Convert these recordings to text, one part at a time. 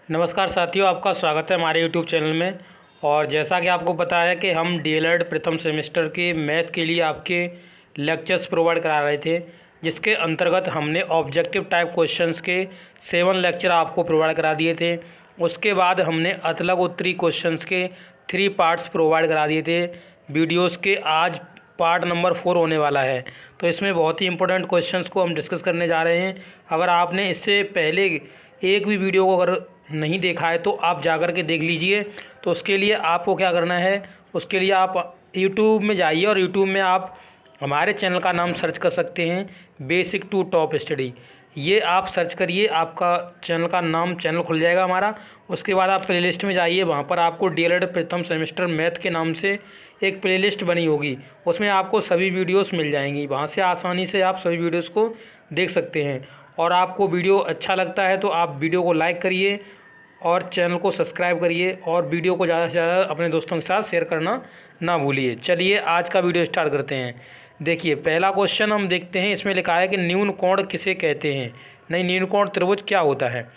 नमस्कार साथियों, आपका स्वागत है हमारे यूट्यूब चैनल में। और जैसा कि आपको पता है कि हम डीएलएड प्रथम सेमेस्टर के मैथ के लिए आपके लेक्चर्स प्रोवाइड करा रहे थे, जिसके अंतर्गत हमने ऑब्जेक्टिव टाइप क्वेश्चंस के 7 लेक्चर आपको प्रोवाइड करा दिए थे। उसके बाद हमने अतलग उत्तरी क्वेश्चंस के 3 पार्ट्स प्रोवाइड करा दिए थे वीडियोज़ के। आज पार्ट नंबर 4 होने वाला है, तो इसमें बहुत ही इंपॉर्टेंट क्वेश्चंस को हम डिस्कस करने जा रहे हैं। अगर आपने इससे पहले एक भी वीडियो को अगर नहीं देखा है तो आप जाकर के देख लीजिए। तो उसके लिए आपको क्या करना है, उसके लिए आप यूट्यूब में जाइए और यूट्यूब में आप हमारे चैनल का नाम सर्च कर सकते हैं, बेसिक टू टॉप स्टडी। ये आप सर्च करिए, आपका चैनल खुल जाएगा हमारा। उसके बाद आप प्लेलिस्ट में जाइए, वहाँ पर आपको डीएलएड प्रथम सेमेस्टर मैथ के नाम से एक प्लेलिस्ट बनी होगी, उसमें आपको सभी वीडियोस मिल जाएंगी। वहाँ से आसानी से आप सभी वीडियोस को देख सकते हैं। और आपको वीडियो अच्छा लगता है तो आप वीडियो को लाइक करिए और चैनल को सब्सक्राइब करिए, और वीडियो को ज़्यादा से ज़्यादा अपने दोस्तों के साथ शेयर करना ना भूलिए। चलिए आज का वीडियो स्टार्ट करते हैं। देखिए, पहला क्वेश्चन हम देखते हैं। इसमें लिखा है कि न्यून कोण किसे कहते हैं। नहीं, न्यून कोण त्रिभुज क्या होता है।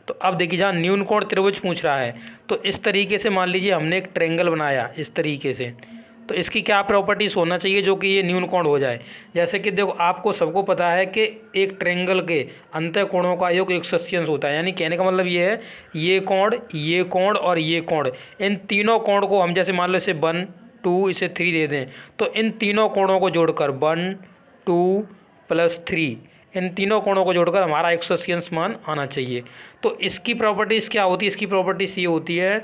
तो अब देखिए, जहाँ न्यून कोण त्रिभुज पूछ रहा है, तो इस तरीके से मान लीजिए हमने एक ट्रायंगल बनाया इस तरीके से, तो इसकी क्या प्रॉपर्टीज़ होना चाहिए जो कि ये न्यून कोण हो जाए। जैसे कि देखो, आपको सबको पता है कि एक ट्रायंगल के अंतः कोणों का योग 180 होता है। यानी कहने का मतलब ये है, ये कोण और ये कोण, इन तीनों कोण को हम जैसे मान लो इसे 1 2 इसे 3 दे दें, तो इन तीनों कोणों को जोड़कर 1 2 + 3, इन तीनों कोणों को जोड़कर हमारा 180 मान आना चाहिए। तो इसकी प्रॉपर्टीज़ क्या होती है, इसकी प्रॉपर्टीज़ ये होती है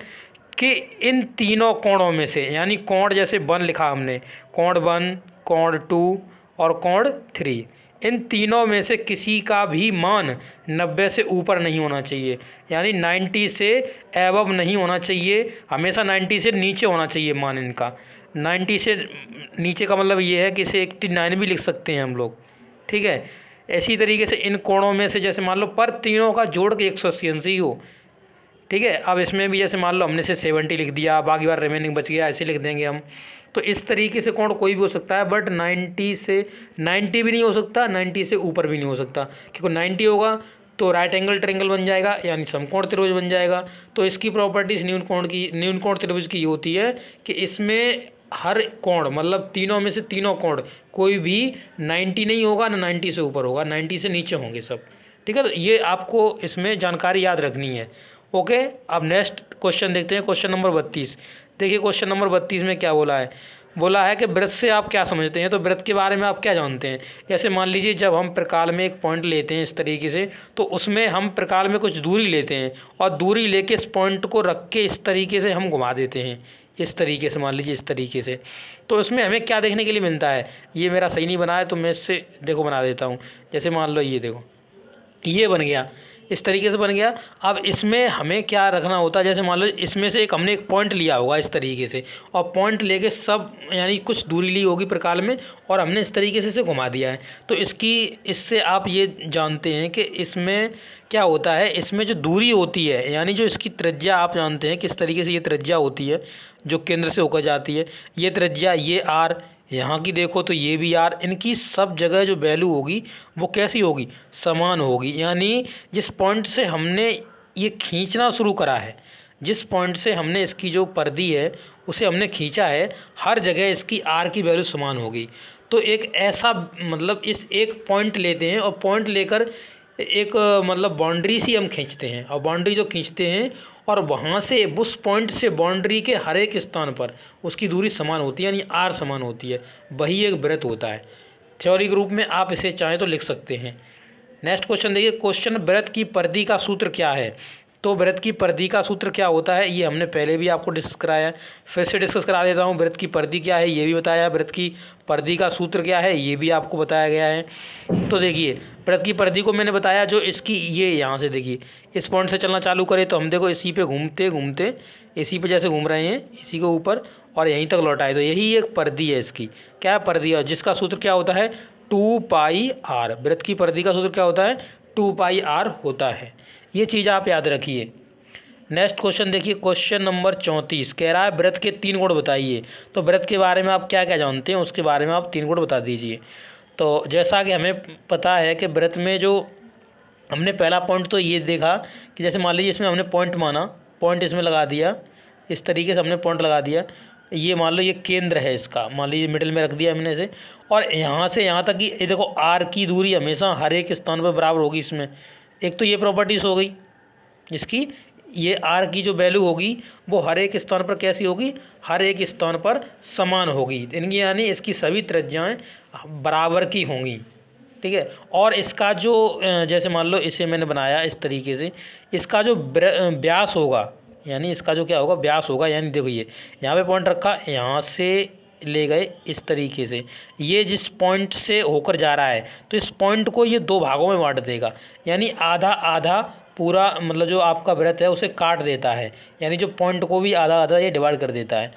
कि इन तीनों कोणों में से, यानी कोण जैसे 1 लिखा हमने, कोण 1 कोण 2 और कोण 3, इन तीनों में से किसी का भी मान 90 से ऊपर नहीं होना चाहिए। यानी 90 से एबव नहीं होना चाहिए, हमेशा 90 से नीचे होना चाहिए मान इनका। 90 से नीचे का मतलब ये है कि इसे 89 भी लिख सकते हैं हम लोग, ठीक है। इसी तरीके से इन कोणों में से जैसे मान लो पर तीनों का जोड़ के 180 ही हो, ठीक है। अब इसमें भी जैसे मान लो हमने से 70 लिख दिया, बाकी बार रिमेनिंग बच गया, ऐसे लिख देंगे हम। तो इस तरीके से कोण कोई भी हो सकता है, बट 90 भी नहीं हो सकता, 90 से ऊपर भी नहीं हो सकता, क्योंकि 90 होगा तो राइट एंगल ट्रायंगल बन जाएगा, यानी समकोण त्रिभुज बन जाएगा। तो इसकी प्रॉपर्टीज़ न्यून कोण त्रिभुज की होती है कि इसमें हर कोण मतलब तीनों में से तीनों कोण कोई भी 90 नहीं होगा, ना 90 से ऊपर होगा, 90 से नीचे होंगे सब, ठीक है। तो ये आपको इसमें जानकारी याद रखनी है। ओके, अब नेक्स्ट क्वेश्चन देखते हैं, क्वेश्चन नंबर 32। देखिए, क्वेश्चन नंबर 32 में क्या बोला है कि वृत्त से आप क्या समझते हैं। तो वृत्त के बारे में आप क्या जानते हैं। जैसे मान लीजिए, जब हम प्रकाल में एक पॉइंट लेते हैं इस तरीके से, तो उसमें हम प्रकाल में कुछ दूरी लेते हैं और दूरी लेके इस पॉइंट को रख के इस तरीके से हम घुमा देते हैं, इस तरीके से मान लीजिए, इस तरीके से। तो इसमें हमें क्या देखने के लिए मिलता है। ये मेरा सही नहीं बना है तो मैं इससे देखो बना देता हूँ। जैसे मान लो ये देखो, ये बन गया, इस तरीके से बन गया। अब इसमें हमें क्या रखना होता है, जैसे मान लो इसमें से हमने एक पॉइंट लिया होगा इस तरीके से, और पॉइंट लेके सब यानी कुछ दूरी ली होगी प्रकाल में, और हमने इस तरीके से इसे घुमा दिया है। तो इससे आप ये जानते हैं कि इसमें क्या होता है, इसमें जो दूरी होती है, यानी जो इसकी त्रिज्या, आप जानते हैं किस तरीके से ये त्रिज्या होती है जो केंद्र से होकर जाती है। ये त्रिज्या, ये आर, यहाँ की देखो तो ये भी आर, इनकी सब जगह जो वैल्यू होगी वो कैसी होगी, समान होगी। यानी जिस पॉइंट से हमने ये खींचना शुरू करा है, जिस पॉइंट से हमने इसकी जो परिधि है उसे हमने खींचा है, हर जगह इसकी आर की वैल्यू समान होगी। तो एक ऐसा मतलब इस एक पॉइंट लेते हैं और पॉइंट लेकर एक मतलब बाउंड्री सी हम खींचते हैं, और बाउंड्री जो खींचते हैं और वहाँ से उस पॉइंट से बाउंड्री के हर एक स्थान पर उसकी दूरी समान होती है, यानी आर समान होती है, वही एक वृत्त होता है। थ्योरी के रूप में आप इसे चाहें तो लिख सकते हैं। नेक्स्ट क्वेश्चन देखिए, क्वेश्चन वृत्त की परिधि का सूत्र क्या है। तो वृत्त की परिधि का सूत्र क्या होता है, ये हमने पहले भी आपको डिस्कस कराया है, फिर से डिस्कस करा देता हूँ। वृत्त की परिधि क्या है ये भी बताया, वृत्त की परिधि का सूत्र क्या है ये भी आपको बताया गया है। तो देखिए, वृत्त की परिधि को मैंने बताया, जो इसकी ये यहाँ से देखिए, इस पॉइंट से चलना चालू करें तो हम देखो इसी पे घूमते घूमते, इसी पे जैसे घूम रहे हैं इसी के ऊपर और यहीं तक लौटाए, तो यही एक परिधि है। इसकी क्या परिधि है, जिसका सूत्र क्या होता है, 2πr। वृत्त की परिधि का सूत्र क्या होता है, 2πr होता है। ये चीज़ आप याद रखिए। नेक्स्ट क्वेश्चन देखिए, क्वेश्चन नंबर 34 कह रहा है वृत्त के 3 गुण बताइए। तो वृत्त के बारे में आप क्या क्या जानते हैं, उसके बारे में आप 3 गुण बता दीजिए। तो जैसा कि हमें पता है कि वृत्त में जो हमने पहला पॉइंट तो ये देखा कि जैसे मान लीजिए इसमें हमने पॉइंट माना, पॉइंट इसमें लगा दिया, इस तरीके से हमने पॉइंट लगा दिया। ये मान लो ये केंद्र है इसका, मान लीजिए मिडिल में रख दिया हमने इसे, और यहाँ से यहाँ तक कि ये देखो आर की दूरी हमेशा हर एक स्थान पर बराबर होगी इसमें। एक तो ये प्रॉपर्टीज़ हो गई जिसकी ये आर की जो वैल्यू होगी वो हर एक स्थान पर कैसी होगी, हर एक स्थान पर समान होगी, इनकी यानी इसकी सभी त्रिज्याएँ बराबर की होंगी, ठीक है। और इसका जो जैसे मान लो इसे मैंने बनाया इस तरीके से, इसका जो व्यास होगा, यानी इसका जो क्या होगा व्यास होगा, यानी देखो ये यहाँ पे पॉइंट रखा, यहाँ से ले गए इस तरीके से, ये जिस पॉइंट से होकर जा रहा है तो इस पॉइंट को ये दो भागों में बांट देगा, यानी आधा आधा पूरा मतलब जो आपका वृत्त है उसे काट देता है, यानी जो पॉइंट को भी आधा आधा ये डिवाइड कर देता है।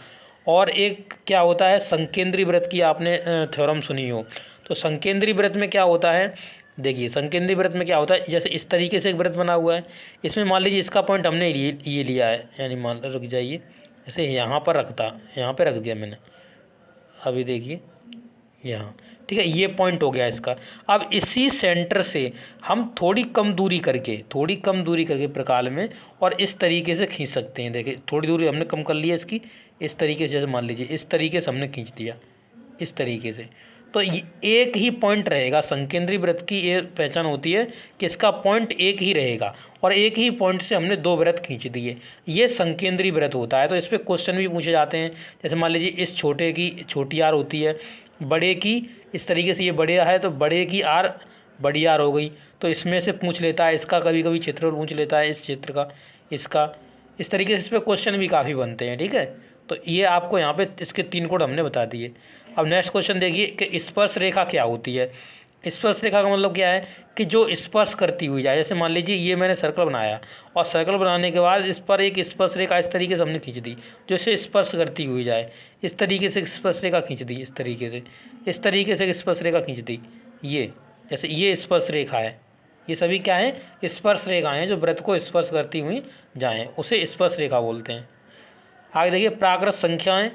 और एक क्या होता है संकेंद्री वृत्त की आपने थ्योरम सुनी हो, तो संकेंद्री वृत्त में क्या होता है, देखिए संकेंद्री वृत्त में क्या होता है, जैसे इस तरीके से एक वृत्त बना हुआ है, इसमें मान लीजिए इसका पॉइंट हमने ये लिया है, यानी मान रुक जाइए, जैसे यहाँ पर रखता, यहाँ पे रख दिया मैंने, अभी देखिए यहाँ, ठीक है, ये पॉइंट हो गया इसका। अब इसी सेंटर से हम थोड़ी कम दूरी करके प्रकाल में और इस तरीके से खींच सकते हैं। देखिए थोड़ी दूरी हमने कम कर ली है इसकी, इस तरीके से, जैसे मान लीजिए इस तरीके से हमने खींच दिया इस तरीके से, तो ये एक ही पॉइंट रहेगा। संकेंद्री वृत्त की ये पहचान होती है कि इसका पॉइंट एक ही रहेगा और एक ही पॉइंट से हमने दो वृत्त खींच दिए, ये संकेंद्री वृत्त होता है। तो इस पर क्वेश्चन भी पूछे जाते हैं, जैसे मान लीजिए इस छोटे की छोटी आर होती है, बड़े की इस तरीके से, ये बड़े है तो बड़े की आर बड़ी आर हो गई, तो इसमें से पूछ लेता है इसका, कभी कभी क्षेत्रफल पूछ लेता है इस क्षेत्र का, इसका, इस तरीके से इस पर क्वेश्चन भी काफ़ी बनते हैं, ठीक है। तो ये आपको यहाँ पे इसके 3 कोड हमने बता दिए। अब नेक्स्ट क्वेश्चन देखिए कि स्पर्श रेखा क्या होती है। स्पर्श रेखा का मतलब क्या है कि जो स्पर्श करती हुई जाए, जैसे मान लीजिए ये मैंने सर्कल बनाया और सर्कल बनाने के बाद इस पर एक स्पर्श रेखा इस तरीके से हमने खींच दी जो इसे स्पर्श करती हुई जाए, इस तरीके से स्पर्श रेखा खींच दी, इस तरीके से स्पर्श रेखा खींच दी, ये जैसे ये स्पर्श रेखा है, ये सभी क्या है स्पर्श रेखाएं हैं जो वृत्त को स्पर्श करती हुई जाएँ, उसे स्पर्श रेखा बोलते हैं। आगे देखिए प्राकृत संख्याएं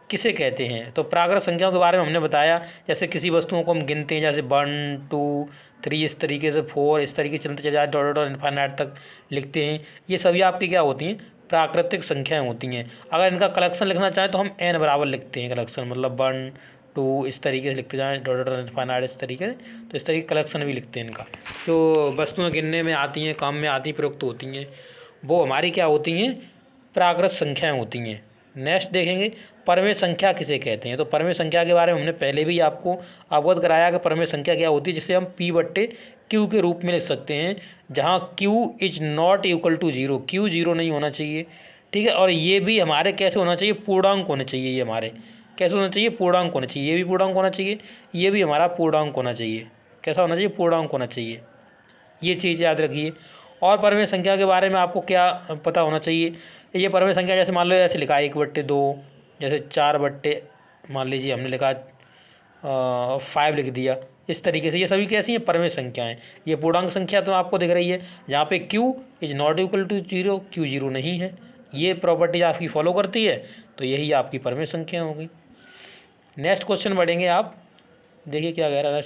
किसे कहते हैं, तो प्राकृत संख्याओं के बारे में हमने बताया, जैसे किसी वस्तुओं को हम गिनते हैं, जैसे 1 2 3 इस तरीके से 4 इस तरीके से चलते चले जाए डॉट डॉट इनफाइनाइट तक लिखते हैं, ये सभी आपकी क्या होती हैं प्राकृतिक संख्याएं होती हैं। अगर इनका कलेक्शन लिखना चाहें तो हम n बराबर लिखते हैं कलेक्शन, मतलब 1 2 इस तरीके से लिखते जाएँ डॉट डॉट इनफाइनाइट इस तरीके से, तो इस तरीके कलेक्शन भी लिखते हैं इनका। जो वस्तुएँ गिनने में आती हैं, काम में आती प्रयुक्त होती हैं, वो हमारी क्या होती हैं प्राकृत संख्याएँ होती हैं। नेक्स्ट देखेंगे परमेय संख्या किसे कहते हैं, तो परमेय संख्या के बारे में हमने पहले भी आपको अवगत कराया कि परमेय संख्या क्या होती है, जिसे हम P/Q के रूप में लिख सकते हैं, जहां Q is not equal to 0, Q 0 नहीं होना चाहिए, ठीक है। और ये भी हमारे कैसे होना चाहिए पूर्णांक होने चाहिए, ये हमारे कैसे होना चाहिए पूर्णांक होना चाहिए, ये भी पूर्णांक होना चाहिए, ये भी हमारा पूर्णांक होना चाहिए, कैसा होना चाहिए पूर्णांक होना चाहिए, ये चीज़ याद रखिए। और परमेय संख्या के बारे में आपको क्या पता होना चाहिए, ये परमेय संख्या जैसे मान लो ऐसे लिखा है 1/2, जैसे 4 मान लीजिए हमने लिखा 5 लिख दिया, इस तरीके से ये सभी कैसी हैं परमेय संख्याएं। ये पूर्णांक संख्या तो आपको दिख रही है जहाँ पे Q is not equal to 0, Q 0 नहीं है, ये प्रॉपर्टी आपकी फॉलो करती है, तो यही आपकी परमेय संख्या होगी। नेक्स्ट क्वेश्चन बढ़ेंगे आप, देखिए क्या कह रहा है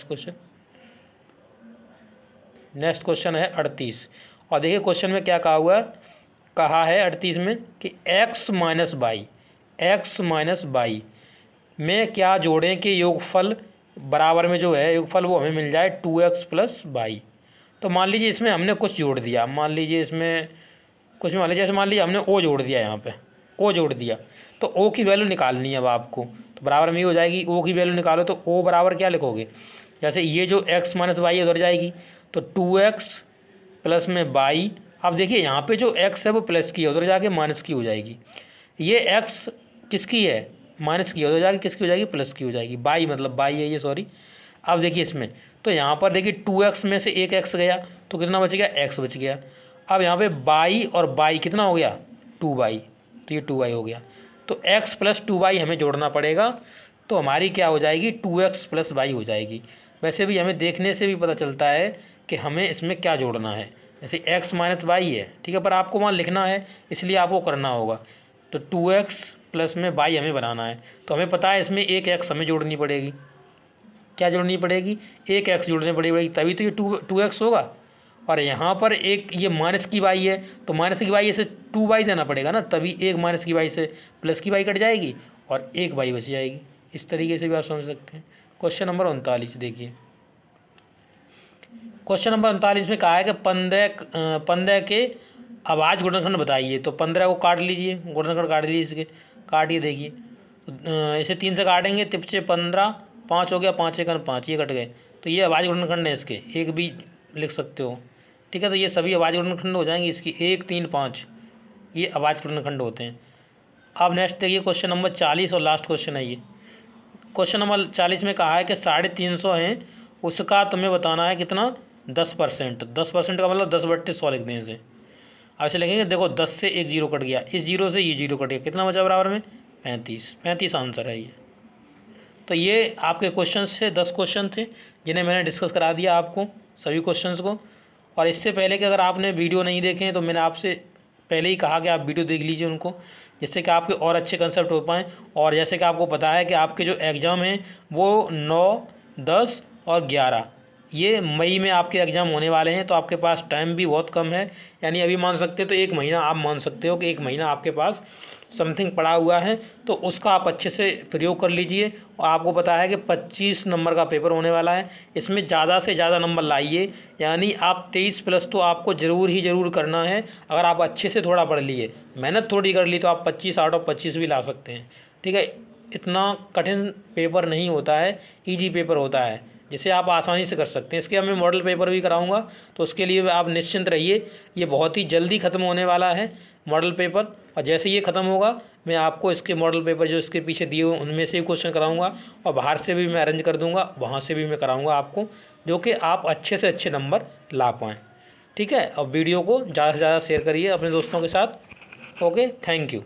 नेक्स्ट क्वेश्चन है 38, और देखिए क्वेश्चन में क्या कहा है 38 में कि x माइनस बाई में क्या जोड़ें कि योगफल बराबर में जो है योगफल वो हमें मिल जाए 2x प्लस बाई। तो मान लीजिए इसमें हमने कुछ जोड़ दिया, मान लीजिए इसमें कुछ मान लीजिए जैसे मान लीजिए हमने o जोड़ दिया, यहाँ पे o जोड़ दिया, तो o की वैल्यू निकालनी है अब आपको, तो बराबर में ये हो जाएगी, o की वैल्यू निकालो तो o बराबर क्या लिखोगे, जैसे ये जो x माइनस बाई उधर जाएगी तो 2x प्लस में बाई, अब देखिए यहाँ पे जो x है वो प्लस की है, उधर जाके माइनस की हो जाएगी, ये x किसकी है माइनस की है, उधर जाके किसकी हो जाएगी प्लस की हो जाएगी, बाई मतलब बाई है ये, सॉरी। अब देखिए इसमें तो यहाँ पर देखिए 2x में से एक x गया तो कितना बच गया, x बच गया। अब यहाँ पे बाई और बाई कितना हो गया 2y, तो ये 2y हो गया, तो x प्लस 2y हमें जोड़ना पड़ेगा, तो हमारी क्या हो जाएगी 2x प्लस y हो जाएगी। वैसे भी हमें देखने से भी पता चलता है कि हमें इसमें क्या जोड़ना है, जैसे x माइनस वाई है, ठीक है, पर आपको वहाँ लिखना है इसलिए आपको करना होगा, तो 2x प्लस में y हमें बनाना है, तो हमें पता है इसमें एक x हमें जोड़नी पड़ेगी, क्या जोड़नी पड़ेगी एक x जोड़नी पड़ेगी, तभी तो ये 2x होगा, और यहाँ पर एक ये माइनस की वाई है, तो माइनस की वाई से 2y देना पड़ेगा ना, तभी एक माइनस की वाई से प्लस की वाई कट जाएगी और एक वाई बच जाएगी। इस तरीके से भी आप समझ सकते हैं। क्वेश्चन नंबर 39 देखिए। क्वेश्चन नंबर 39 में कहा है कि 15 के अभाज्य गुणनखंड बताइए। तो 15 को काट लीजिए, गुणनखंड काट लीजिए, इसके काटिए देखिए। इसे 3 से काटेंगे, तिप से 15, 5 हो गया, 5 एक 5, ये कट गए। तो ये अभाज्य गुणनखंड है, इसके एक भी लिख सकते हो, ठीक है। तो ये सभी अभाज्य गुणनखंड हो जाएंगे इसकी, 1, 3, 5 ये अभाज्य गुणनखंड होते हैं। अब नेक्स्ट देखिए क्वेश्चन नंबर 40 और लास्ट क्वेश्चन है ये। क्वेश्चन नंबर 40 में कहा है कि 350 हैं, उसका तुम्हें बताना है कितना, 10%। 10% का मतलब 10/100 लिख दें इसे। अब इसे लिखेंगे, देखो 10 से एक जीरो कट गया, इस जीरो से ये जीरो कट गया, कितना बचा बराबर में, 35 आंसर है ये। तो ये आपके क्वेश्चन से 10 क्वेश्चन थे जिन्हें मैंने डिस्कस करा दिया आपको सभी क्वेश्चंस को। और इससे पहले कि अगर आपने वीडियो नहीं देखे हैं तो मैंने आपसे पहले ही कहा कि आप वीडियो देख लीजिए उनको, जिससे कि आपके और अच्छे कंसेप्ट हो पाएँ। और जैसे कि आपको पता है कि आपके जो एग्ज़ाम हैं वो 9, 10 और 11 ये मई में आपके एग्ज़ाम होने वाले हैं। तो आपके पास टाइम भी बहुत कम है, यानी अभी मान सकते हो तो 1 महीना आप मान सकते हो कि 1 महीना आपके पास समथिंग पड़ा हुआ है। तो उसका आप अच्छे से प्रयोग कर लीजिए। और आपको पता है कि 25 नंबर का पेपर होने वाला है, इसमें ज़्यादा से ज़्यादा नंबर लाइए, यानी आप 23+ तो आपको ज़रूर करना है। अगर आप अच्छे से थोड़ा पढ़ लिए, मेहनत थोड़ी कर ली, तो आप 25 आउट ऑफ 25 भी ला सकते हैं, ठीक है। इतना कठिन पेपर नहीं होता है, ईजी पेपर होता है जिसे आप आसानी से कर सकते हैं। इसके मैं मॉडल पेपर भी कराऊंगा, तो उसके लिए आप निश्चिंत रहिए, ये बहुत ही जल्दी ख़त्म होने वाला है मॉडल पेपर। और जैसे ये ख़त्म होगा मैं आपको इसके मॉडल पेपर जो इसके पीछे दिए हुए उनमें से ही क्वेश्चन कराऊंगा, और बाहर से भी मैं अरेंज कर दूंगा, वहाँ से भी मैं कराऊंगा आपको, जो कि आप अच्छे से अच्छे नंबर ला पाएँ, ठीक है। और वीडियो को ज़्यादा से ज़्यादा शेयर करिए अपने दोस्तों के साथ। Okay, thank you.